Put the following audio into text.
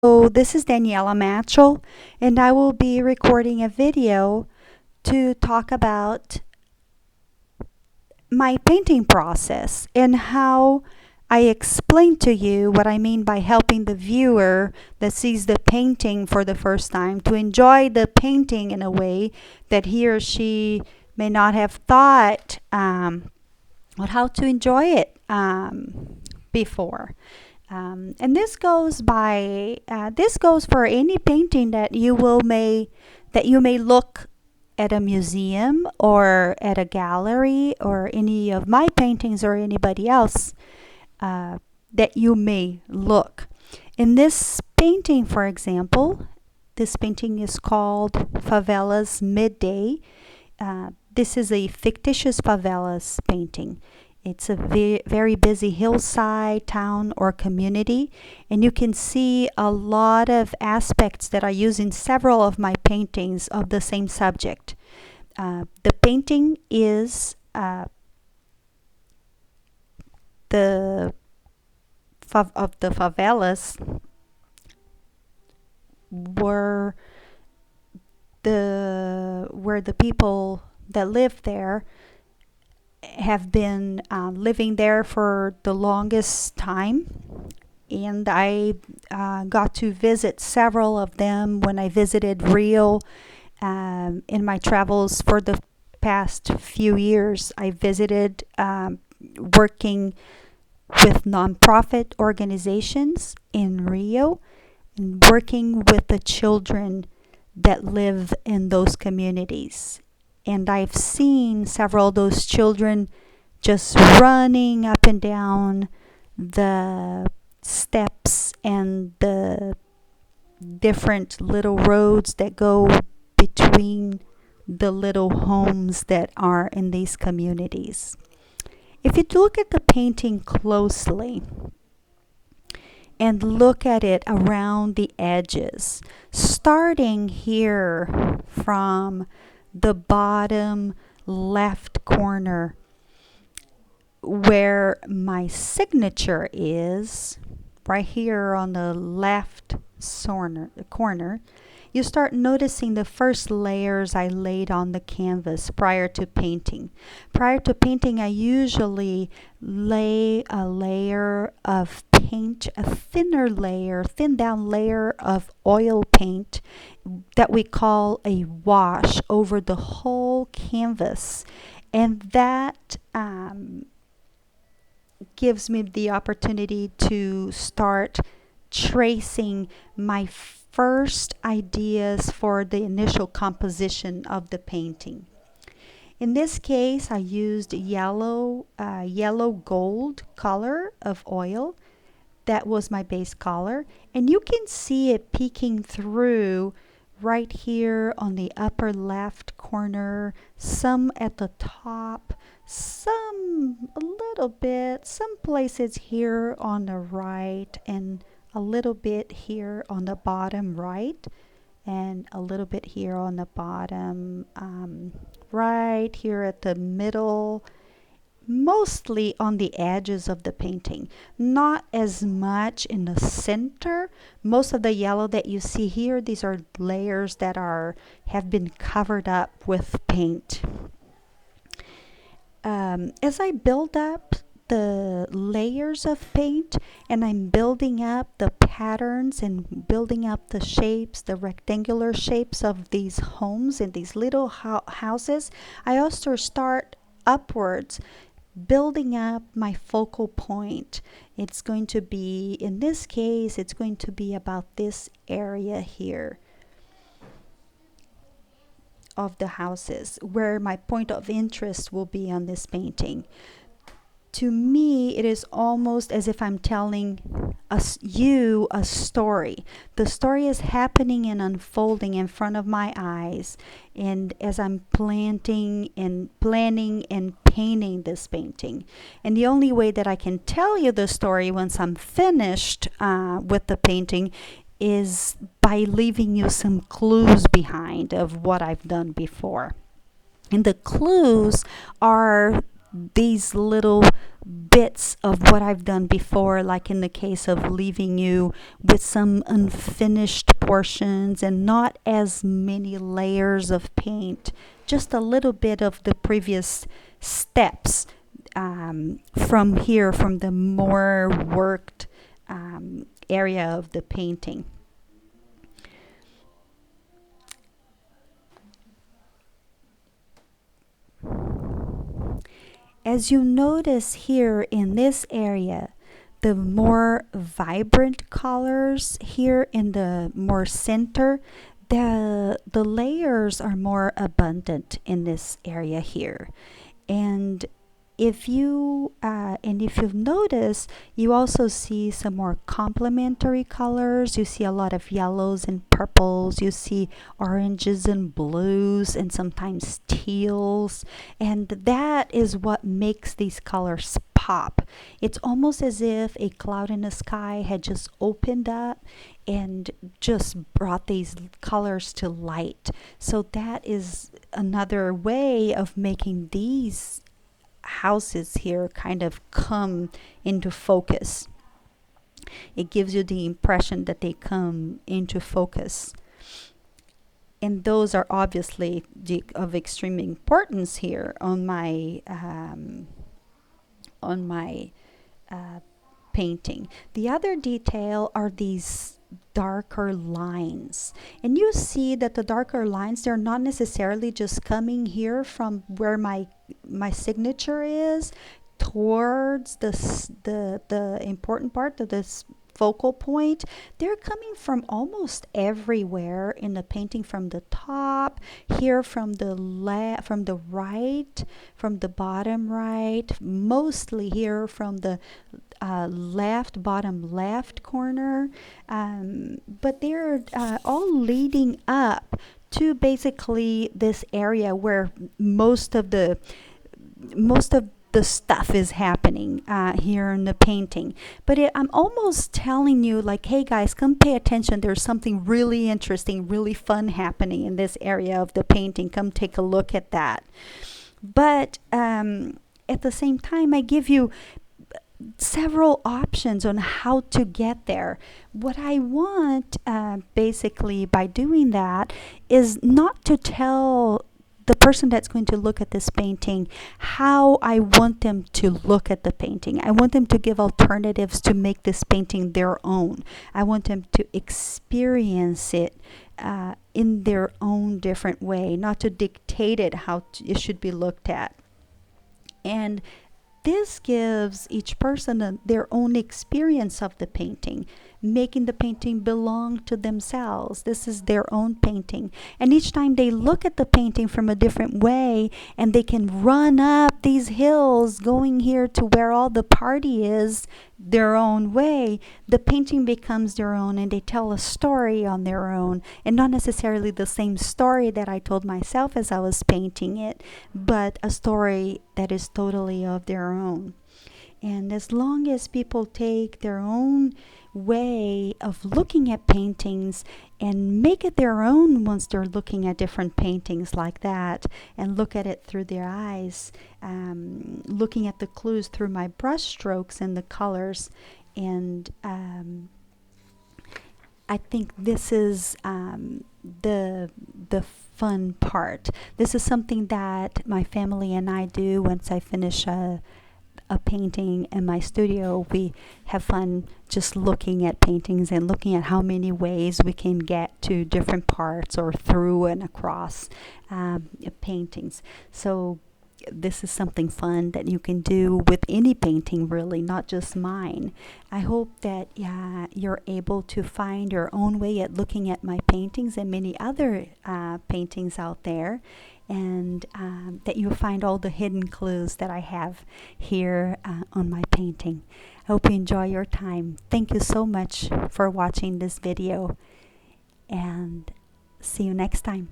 So this is Daniela Matchell, and I will be recording a video to talk about my painting process and how I explain to you what I mean by helping the viewer that sees the painting for the first time to enjoy the painting in a way that he or she may not have thought on how to enjoy it before. And this goes for any painting that you may look at a museum or at a gallery or any of my paintings or anybody else that you may look. In this painting, for example, this painting is called Favelas Midday. This is a fictitious favelas painting. It's a very busy hillside, town, or community, and you can see a lot of aspects that are used in several of my paintings of the same subject. The painting is of the favelas where the people that live there have been living there for the longest time, and I got to visit several of them when I visited Rio in my travels for the past few years. I visited working with nonprofit organizations in Rio and working with the children that live in those communities. And I've seen several of those children just running up and down the steps and the different little roads that go between the little homes that are in these communities. If you look at the painting closely and look at it around the edges, starting here from the bottom left corner where my signature is, right here on the left corner, you start noticing the first layers I laid on the canvas prior to painting. Prior to painting, I usually lay a layer of paint, a thin down layer of oil paint that we call a wash over the whole canvas. And that gives me the opportunity to start tracing my first ideas for the initial composition of the painting. In this case, I used yellow gold color of oil. That was my base color, and you can see it peeking through right here on the upper left corner, some at the top, some a little bit, some places here on the right, and a little bit here on the bottom right, and a little bit here on the bottom right here at the middle, mostly on the edges of the painting, not as much in the center. Most of the yellow that you see here, these are layers that have been covered up with paint. As I build up the layers of paint and I'm building up the patterns and building up the shapes, the rectangular shapes of these homes and these little houses, I also start upwards, building up my focal point. It's going to be, in this case, it's going to be about this area here of the houses where my point of interest will be on this painting. To me, it is almost as if I'm telling you a story. The story is happening and unfolding in front of my eyes, and as I'm planning and painting this painting. And the only way that I can tell you the story once I'm finished with the painting is by leaving you some clues behind of what I've done before. And the clues are these little bits of what I've done before, like in the case of leaving you with some unfinished portions and not as many layers of paint, just a little bit of the previous steps from here, from the more worked area of the painting. As you notice here in this area, the more vibrant colors here in the more center, the layers are more abundant in this area here. And if you've noticed, you also see some more complementary colors. You see a lot of yellows and purples. You see oranges and blues and sometimes teals. And that is what makes these colors pop. It's almost as if a cloud in the sky had just opened up and just brought these colors to light. So that is another way of making these houses here kind of come into focus. It gives you the impression that they come into focus. And those are obviously of extreme importance here on my painting. The other detail are these darker lines, and you see that the darker lines, they're not necessarily just coming here from where my signature is towards the important part of this focal point. They're coming from almost everywhere in the painting, from the top here, from the left, from the right, from the bottom right, mostly here from the bottom left corner, but they're all leading up to basically this area where most of the stuff is happening here in the painting. But I'm almost telling you, like, hey guys, come pay attention. There's something really interesting, really fun happening in this area of the painting. Come take a look at that. But at the same time, I give you several options on how to get there. What I want basically by doing that is not to tell the person that's going to look at this painting how I want them to look at the painting. I want them to give alternatives to make this painting their own. I want them to experience it in their own different way, not to dictate it how it should be looked at. And this gives each person their own experience of the painting, making the painting belong to themselves. This is their own painting. And each time they look at the painting from a different way, and they can run up these hills going here to where all the party is their own way, the painting becomes their own, and they tell a story on their own, and not necessarily the same story that I told myself as I was painting it, but a story that is totally of their own. And as long as people take their own way of looking at paintings and make it their own once they're looking at different paintings like that, and look at it through their eyes, looking at the clues through my brush strokes and the colors, and I think this is the fun part. This is something that my family and I do once I finish a painting in my studio. We have fun just looking at paintings and looking at how many ways we can get to different parts or through and across paintings. So this is something fun that you can do with any painting, really, not just mine. I hope that you're able to find your own way at looking at my paintings and many other paintings out there, and that you'll find all the hidden clues that I have here on my painting. I hope you enjoy your time. Thank you so much for watching this video, and see you next time.